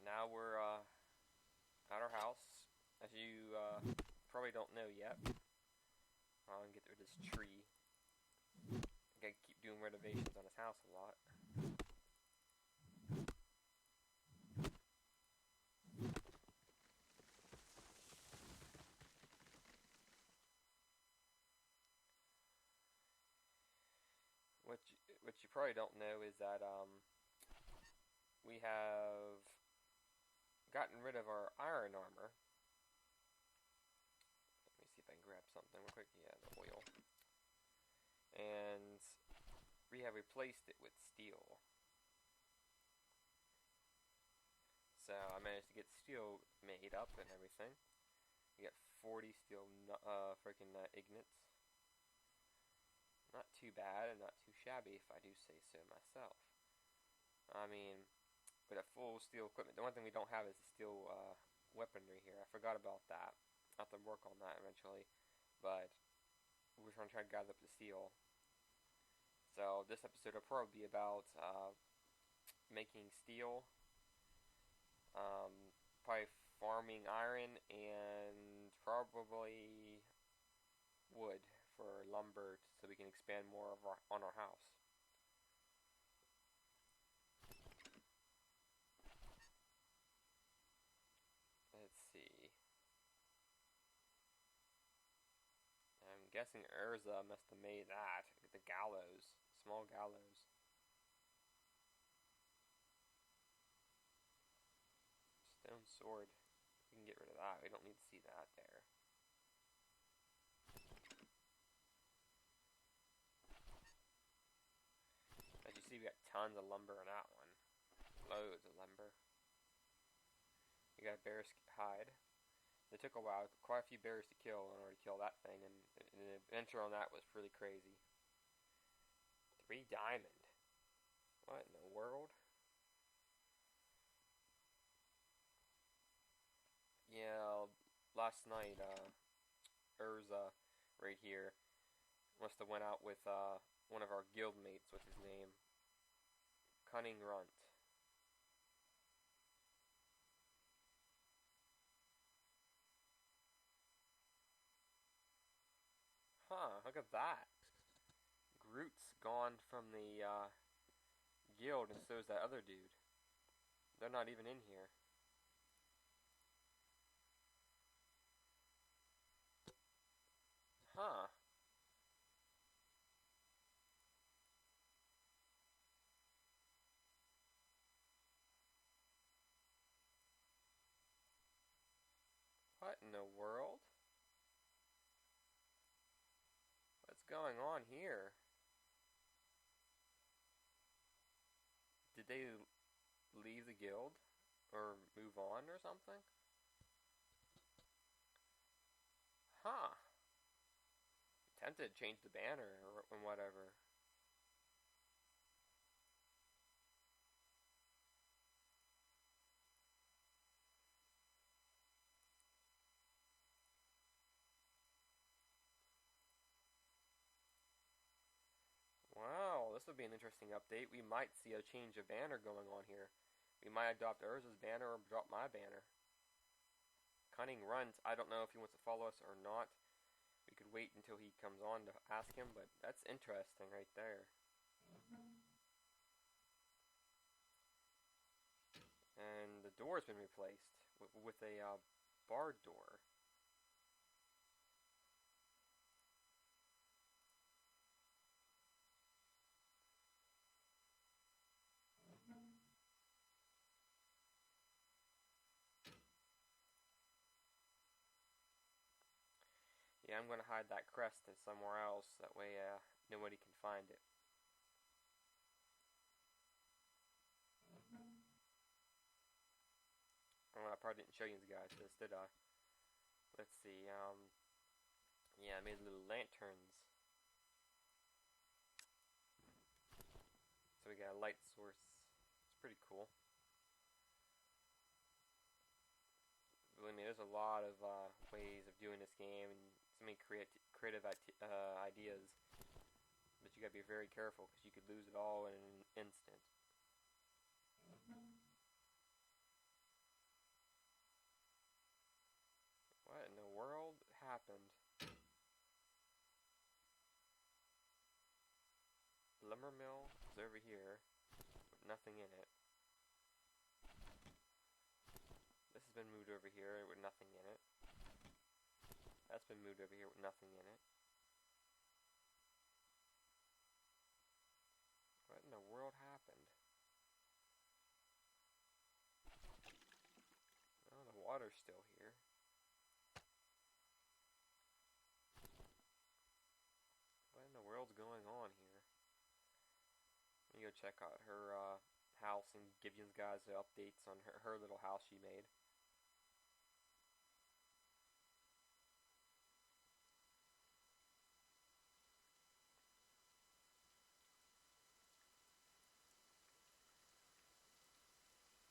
Now we're at our house. As you probably don't know yet, I'll get rid of this tree. I gotta keep doing renovations on his house a lot. What you probably don't know is that we have gotten rid of our iron armor. Let me see if I can grab something real quick. Yeah, the oil. And we have replaced it with steel. So I managed to get steel made up and everything. We got 40 steel freaking ignits. Not too bad and not too shabby, if I do say so myself. I mean, with a full steel equipment, the one thing we don't have is the steel weaponry here. I forgot about that. I'll have to work on that eventually, but we're trying to gather up the steel. So this episode will probably be about making steel, probably farming iron, and probably wood for lumber so we can expand more of on our house. Let's see. I'm guessing Ersa must have made that. The gallows. Small gallows. Stone sword. We can get rid of that. We don't need to see that there. As you see, we got tons of lumber in that one. Loads of lumber. We got a bear's hide. It took a while, quite a few bears to kill in order to kill that thing, and the adventure on that was pretty crazy. 3 diamond. What in the world? Yeah, last night, Ersa, right here, must have went out with one of our guild mates. What's his name? Cunning Runt. Huh, look at that. Groot's gone from the guild, and so's that other dude. They're not even in here. Huh. What in the world? What's going on here? Did they leave the guild? Or move on or something? Huh. I'm tempted to change the banner or whatever. Wow, this would be an interesting update. We might see a change of banner going on here. We might adopt Urza's banner or drop my banner. Cunning Runt, I don't know if he wants to follow us or not. We could wait until he comes on to ask him, but that's interesting right there. And the door's been replaced with a barred door. Yeah, I'm going to hide that crest somewhere else. That way nobody can find it. Oh, I probably didn't show you guys this, did I? Let's see. Yeah, I made little lanterns. So we got a light source. It's pretty cool. Believe me, there's a lot of ways of doing this game and so many creative ideas. But you gotta be very careful because you could lose it all in an instant. happened. The lumber mill is over here with nothing in it. This has been moved over here with nothing in it. That's been moved over here with nothing in it. What in the world happened? Oh, the water's still here. What in the world's going on here? Let me go check out her house and give you guys the updates on her little house she made.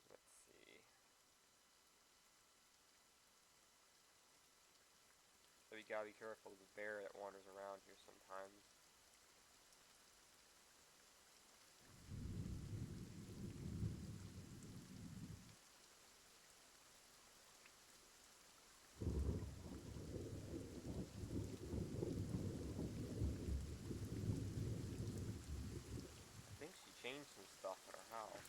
Let's see. So you gotta be careful of the bear that wanders around here sometimes. I think she changed some stuff in her house.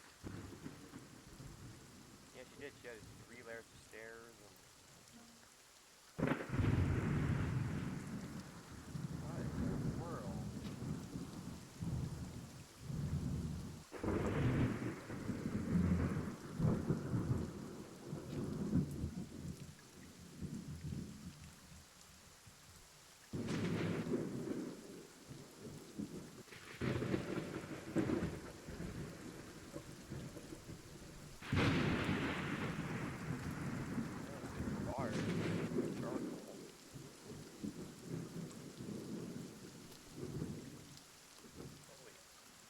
Yeah, she did. She had 3 layers of stairs and... What in the world? Fire. Charcoal. Holy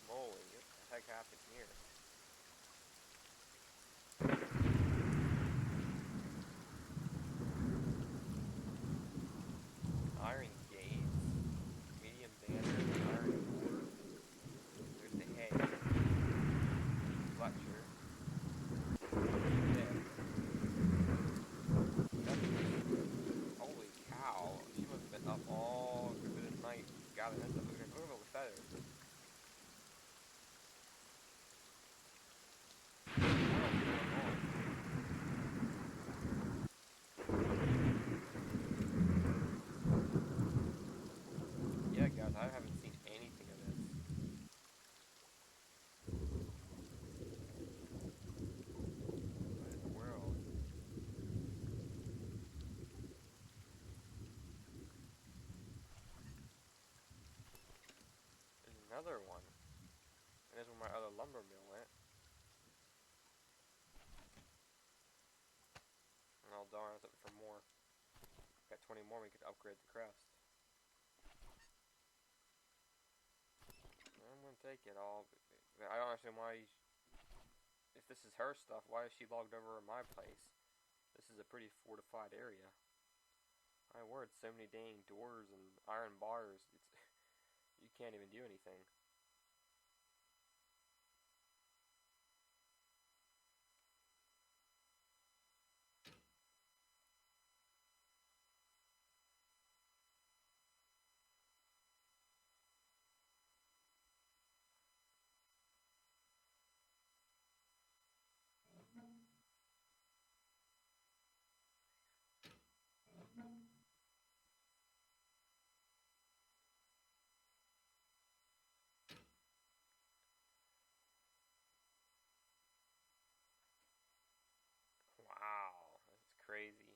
moly, what the heck happened here? Iron gates, medium banner, iron door. There's the hay. Fletcher. Dead. Holy cow, she must have been up all through the night gathering this up. Look at all the feathers. Yeah, guys, I haven't seen anything of this. What in the world? There's another one. And there's where my other lumber mill went. And I'll darn, I was looking for more. Got 20 more, we could upgrade the crest. I'm gonna take it all. But I don't understand why. If this is her stuff, why is she logged over in my place? This is a pretty fortified area. My word, so many dang doors and iron bars. You can't even do anything. Wow, that's crazy.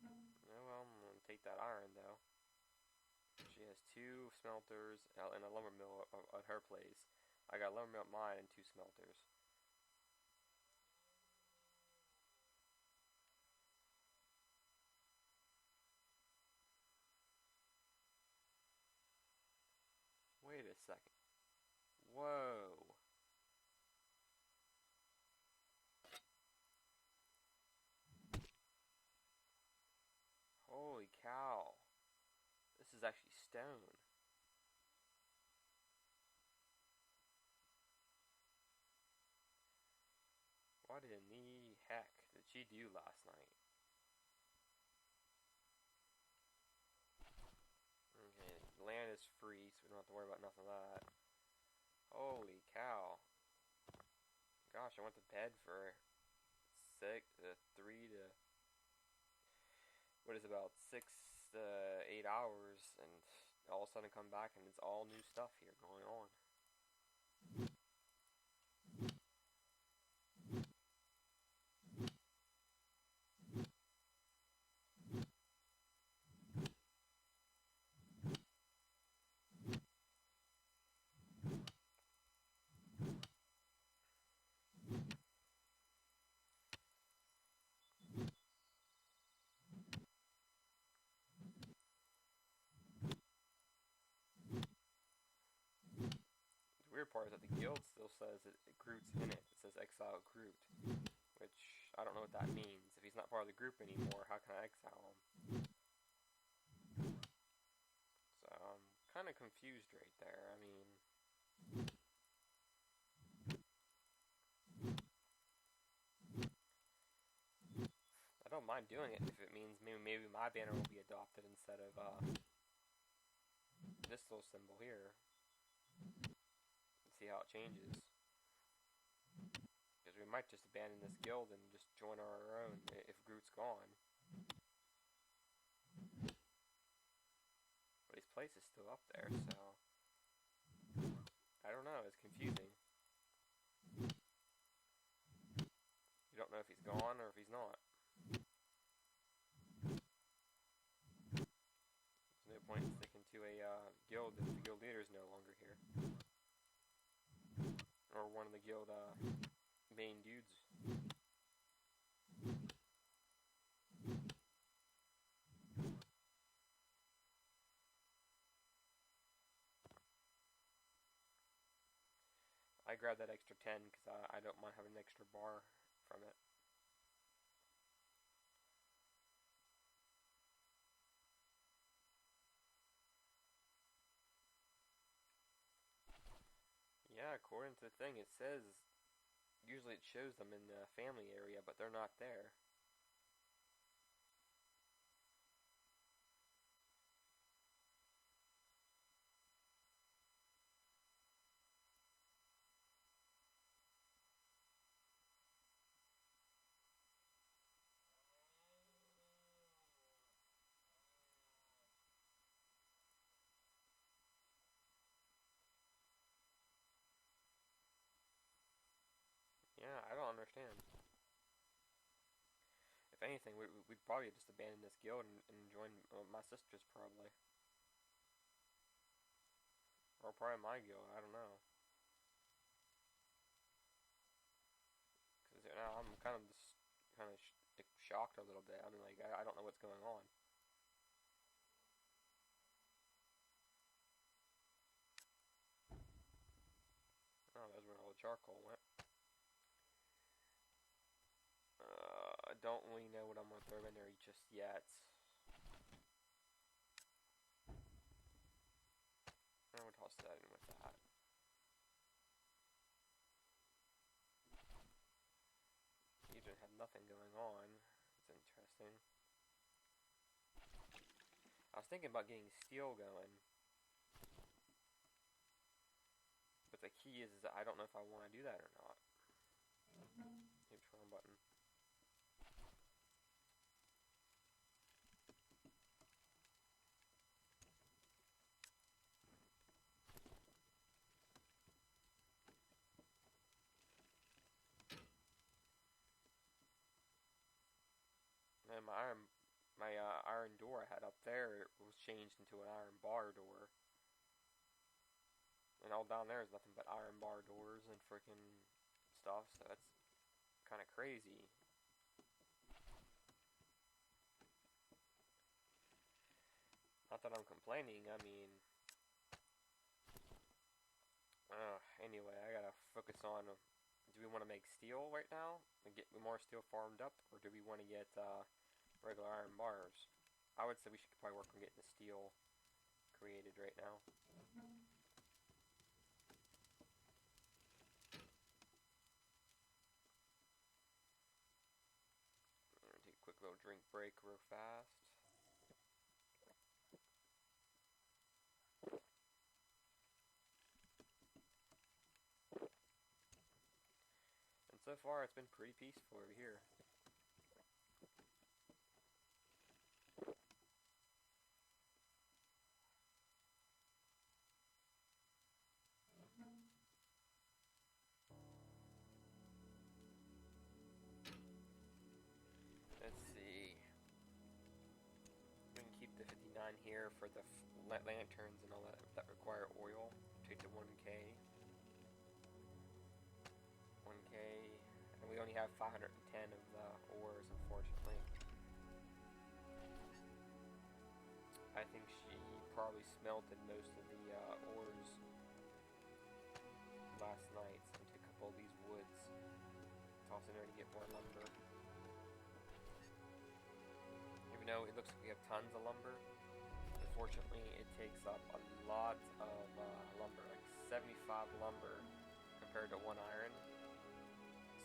Oh well, I'm gonna take that iron though. She has 2 smelters and a lumber mill at her place. I got a lumber mill at mine and 2 smelters. Wait a second. Whoa. Holy cow. This is actually stone. What in the heck did she do last night? free, so we don't have to worry about nothing of that. Holy cow. Gosh, I went to bed for 3 to, what is it, about 6 to 8 hours, and all of a sudden come back and it's all new stuff here going on. The weird part is that the guild still says it Groot's in it. It says exile Groot, which I don't know what that means. If he's not part of the group anymore, how can I exile him? So I'm kind of confused right there. I mean, I don't mind doing it if it means maybe my banner will be adopted instead of this little symbol here. See how it changes. Because we might just abandon this guild and just join our own if Groot's gone. But his place is still up there, so I don't know, it's confusing. You don't know if he's gone or if he's not. There's no point in sticking to a guild if the guild leader is no longer here. Or one of the guild main dudes. I grabbed that extra 10 because I don't mind having an extra bar from it. Yeah, according to the thing, it says usually it shows them in the family area, but they're not there. Yeah, I don't understand. If anything, we'd probably just abandon this guild and join my sister's probably. Or probably my guild, I don't know. Because now I'm kind of shocked a little bit. I mean, like, I don't know what's going on. Oh, that's where all the charcoal went. I don't really know what I'm going to throw in there just yet. I'm going to toss that in with that. You just have nothing going on. It's interesting. I was thinking about getting steel going. But the key is that I don't know if I want to do that or not. Hit the wrong button. And my iron door I had up there was changed into an iron bar door. And all down there is nothing but iron bar doors and freaking stuff, so that's kind of crazy. Not that I'm complaining, I mean... anyway, I gotta focus on... do we want to make steel right now? And get more steel farmed up? Or do we want to get regular iron bars? I would say we should probably work on getting the steel created right now. Take a quick little drink break real fast. So far, it's been pretty peaceful over here. Let's see. We can keep the 59 here for the lanterns and all that require oil. Take the 1K. 1K. And we only have 510 of the ores, unfortunately. I think she probably smelted most of the ores last night, so we took up all these woods. Toss in there to get more lumber. Even though it looks like we have tons of lumber, unfortunately it takes up a lot of lumber, like 75 lumber compared to 1 iron.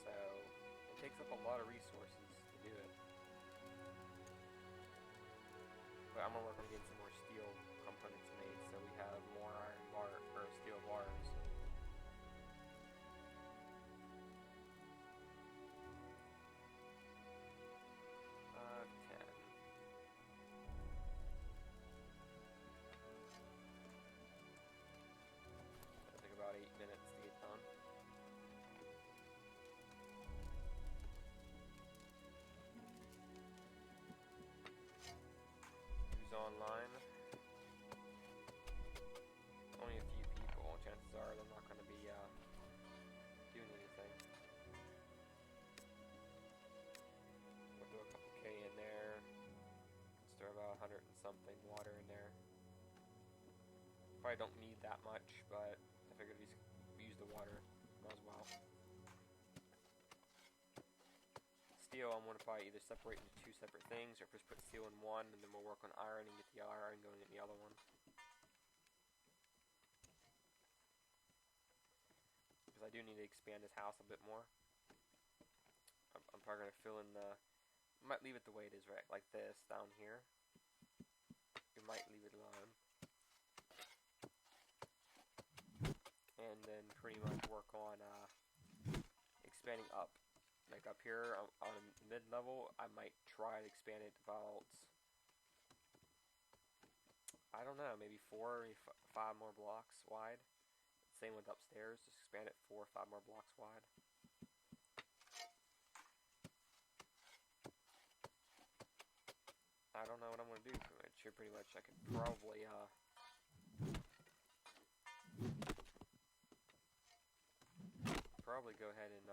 So it takes up a lot of resources to do it. But I'm gonna work on getting some more steel components made so we have more iron bar or steel bars. 10. It'll take about 8 minutes to get done. Who's online? Only a few people. Chances are they're not going to be doing anything. We'll do a couple K in there. Let's throw about 100 and something water in there. Probably don't need that much, but I figured if we use the water, might as well. Steel, I'm going to probably either separate into 2 separate things, or just put steel in one, and then we'll work on iron and get the iron going in the other one. Because I do need to expand this house a bit more. I'm probably going to fill in the... I might leave it the way it is, right, like this, down here. We might leave it alone. And then pretty much work on expanding up. Like up here on mid-level, I might try to expand it about, I don't know, maybe 4 or 5 more blocks wide. Same with upstairs, just expand it 4 or 5 more blocks wide. I don't know what I'm going to do pretty much. I could probably go ahead and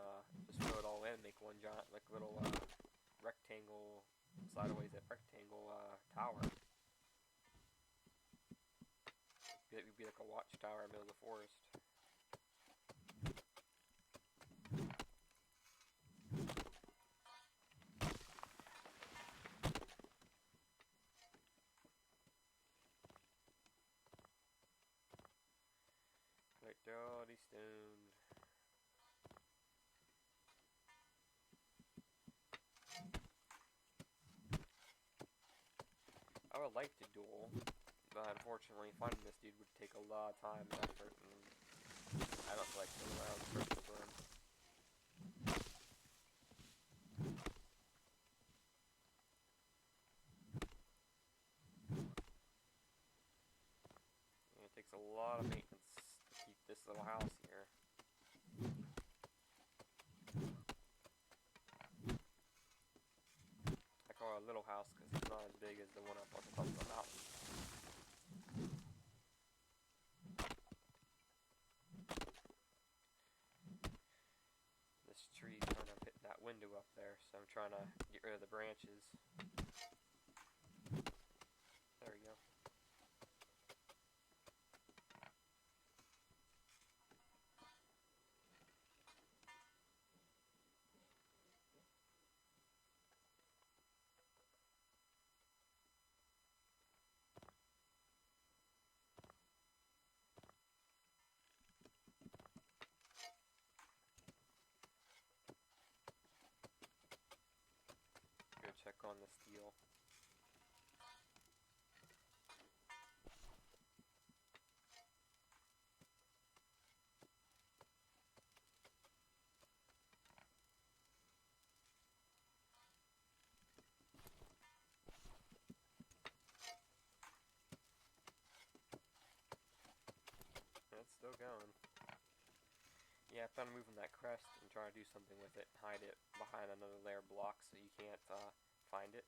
just fill it all in, make one giant, like little rectangle, sideways rectangle tower. It would be like a watchtower in the middle of the forest. Collect all these stones. I would like to duel, but unfortunately finding this dude would take a lot of time and effort, and I don't feel like sitting around searching for him. And it takes a lot of maintenance to keep this little house here. I call it a little house because it's not as big as the one up on the top of the mountain. This tree's kind of hitting that window up there, so I'm trying to get rid of the branches. There we go. Go check on the steel. going. Yeah, I plan on moving that crest and trying to do something with it, hide it behind another layer of blocks so you can't find it.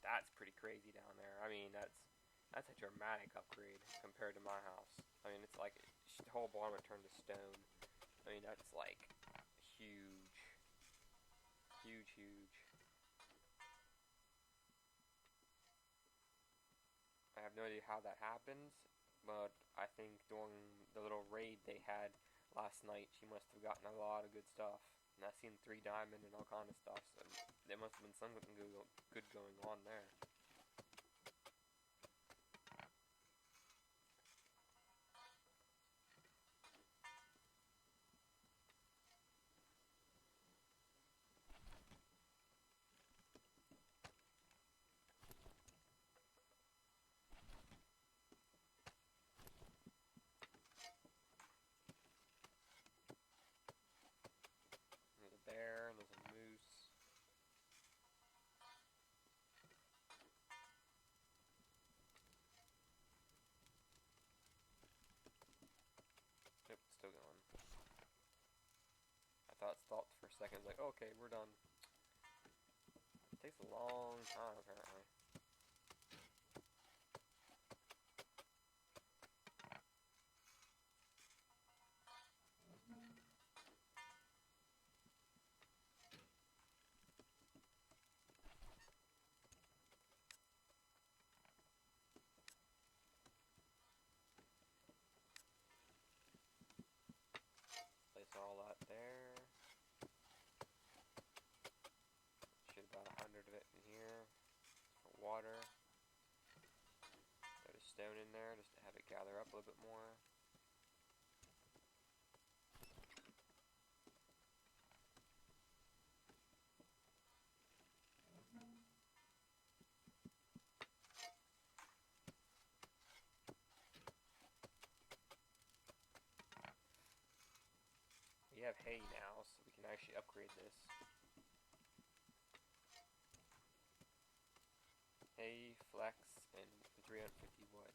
That's pretty crazy down there. I mean, that's a dramatic upgrade compared to my house. I mean, it's like the whole bottom would turn to stone. I mean, that's like huge, huge, huge. I have no idea how that happens, but I think during the little raid they had last night, she must have gotten a lot of good stuff. And I seen 3 diamond and all kind of stuff, so there must have been something good going on there. There's a bear, and there's a moose. Yep, still going. I thought it stopped for a second. Like, okay, we're done. It takes a long time, apparently. Place all that there. Shoot about 100 of it in here for water. Put a stone in there just to have it gather up a little bit more. We have hay now, so we can actually upgrade this. Hay, flex, and 350 wood.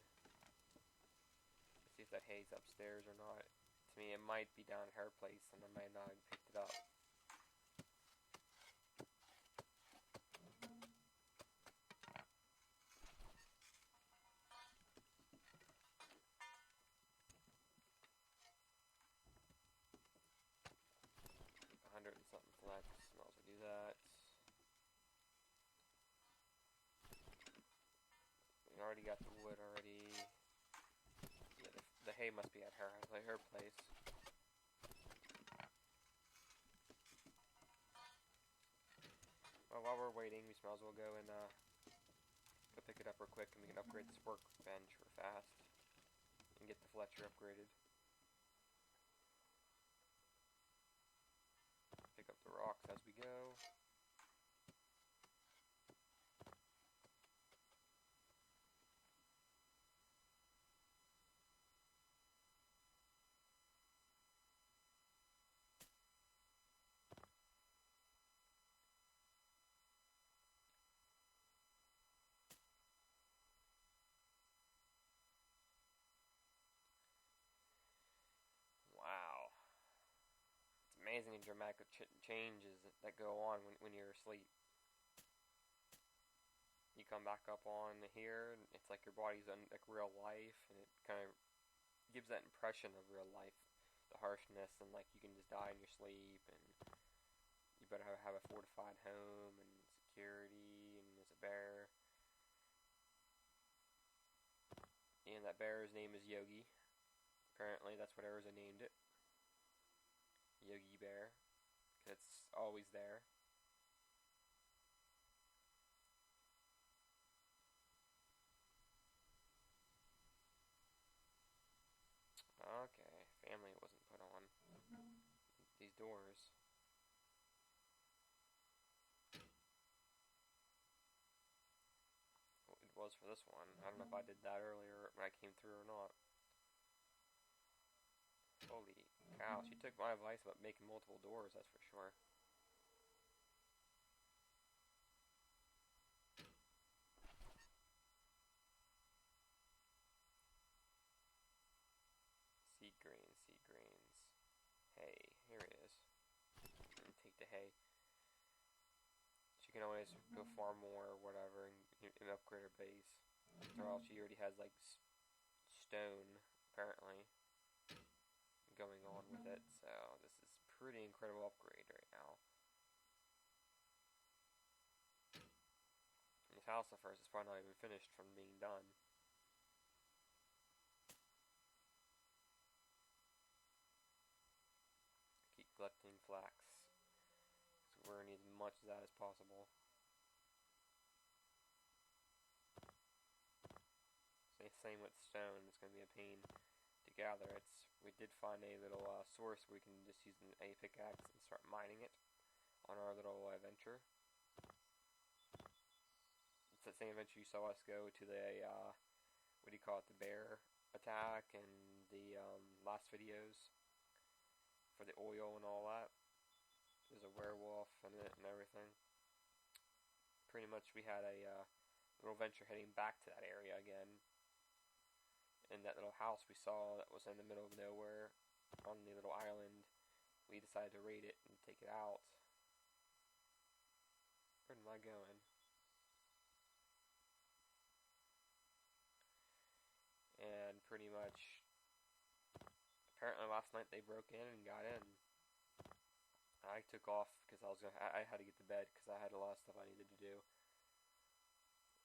Let's see if that hay's upstairs or not. To me, it might be down at her place, and I might not have picked it up. $100 and something flex. Might as well do that. We already got the wood already. Yeah, the hay must be at her place. Well, while we're waiting, we might as well go and go pick it up real quick, and we can upgrade this workbench real fast and get the Fletcher upgraded. Pick up the rocks as we go. Wow. It's amazing the dramatic changes that go on when you're asleep. You come back up on here, and it's like your body's in like real life, and it kind of gives that impression of real life, the harshness, and like you can just die in your sleep, and you better have a fortified home and security, and there's a bear. And that bear's name is Yogi. Apparently, that's what Ersa named it. Yogi Bear. It's always there. Okay, family wasn't put on. These doors. Well, it was for this one. I don't know if I did that earlier when I came through or not. Holy cow, she took my advice about making multiple doors, that's for sure. seed grains. Hay, here it is. And take the hay. She can always go farm more or whatever and upgrade her base. After all, she already has like stone, apparently, going on with it. So this is pretty incredible upgrade right now. And this house at first is probably not even finished from being done. Keep collecting flax. So we're gonna need as much of that as possible. Same with stone. It's gonna be a pain to gather. We did find a little source where we can just use a pickaxe and start mining it on our little adventure. It's the same adventure you saw us go to the what do you call it, the bear attack and the last videos for the oil and all that. There's a werewolf in it and everything. Pretty much we had a little venture heading back to that area again. In that little house we saw that was in the middle of nowhere on the little island, we decided to raid it and take it out. Where am I going? And pretty much, apparently last night they broke in and got in. I took off because I had to get to bed because I had a lot of stuff I needed to do.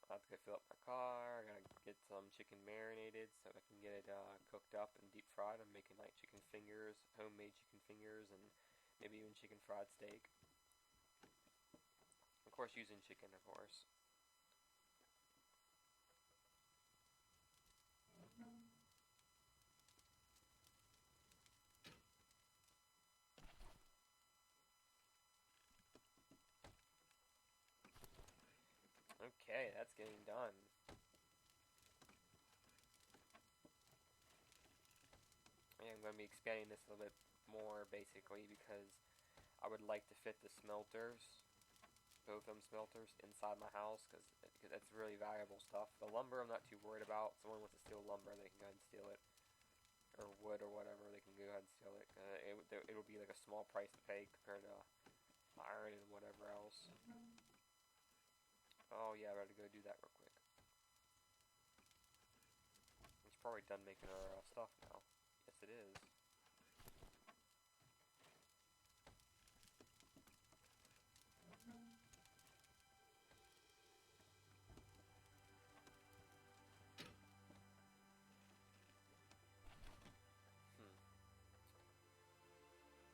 I have to go fill up my car. I gotta get some chicken marinated so I can get it cooked up and deep fried. I'm making like chicken fingers, homemade chicken fingers, and maybe even chicken fried steak. Of course, using chicken, of course. Okay, that's getting done. Yeah, I'm going to be expanding this a little bit more, basically, because I would like to fit the smelters, both of them smelters, inside my house, because that's really valuable stuff. The lumber I'm not too worried about. If someone wants to steal lumber, they can go ahead and steal it. Or wood or whatever, they can go ahead and steal it. It'll be like a small price to pay compared to iron and whatever else. Oh yeah, I gotta go do that real quick. It's probably done making our stuff now. Yes, it is.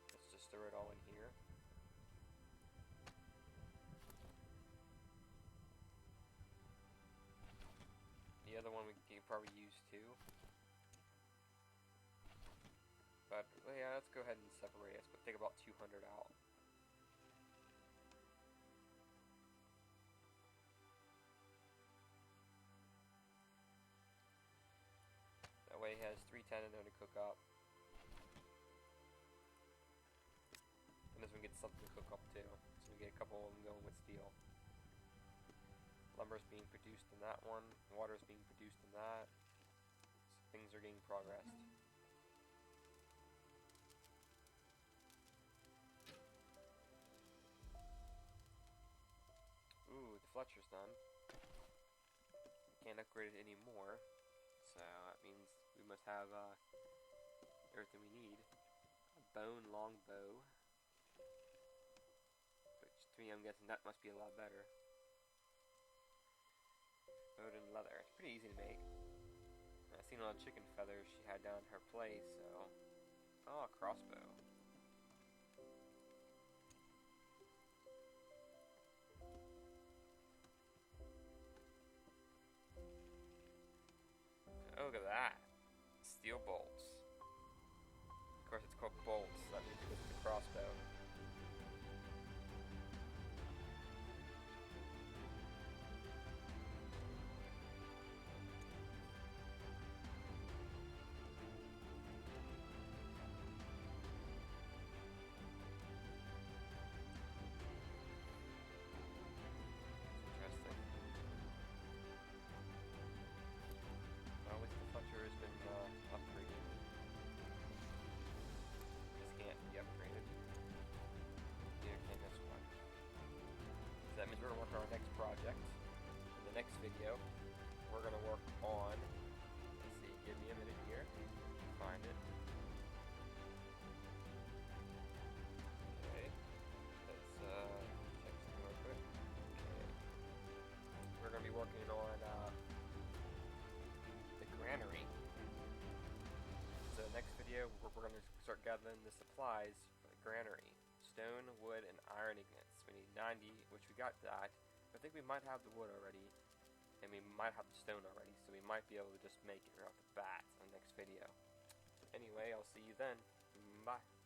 Let's just throw it all in here. The other one we can probably use too. But well, yeah, let's go ahead and separate it. Let's take about 200 out. That way it has 310 in there to cook up. And this one gets something to cook up too. So we get a couple of them going with steel. Lumber is being produced in that one. Water is being produced in that. So things are getting progressed. Ooh, the Fletcher's done. Can't upgrade it anymore. So that means we must have everything we need. A bone longbow. Which to me, I'm guessing that must be a lot better. Bone and leather. It's pretty easy to make. I've seen a lot of chicken feathers she had down at her place, so... Oh, a crossbow. Oh, look at that. Steel bolts. Of course, it's called bolts, so that means it goes with the crossbow. Upgraded. project. In the next video, we're going to work on, let's see, give me a minute here, find it. Okay, let's check something real quick. Okay, we're going to be working on the granary. So next video, we're going to start gathering the supplies for the granary. Stone, wood, and iron ingots. We need 90, which we got that. I think we might have the wood already, and we might have the stone already, so we might be able to just make it right off the bat on the next video. Anyway, I'll see you then. Bye.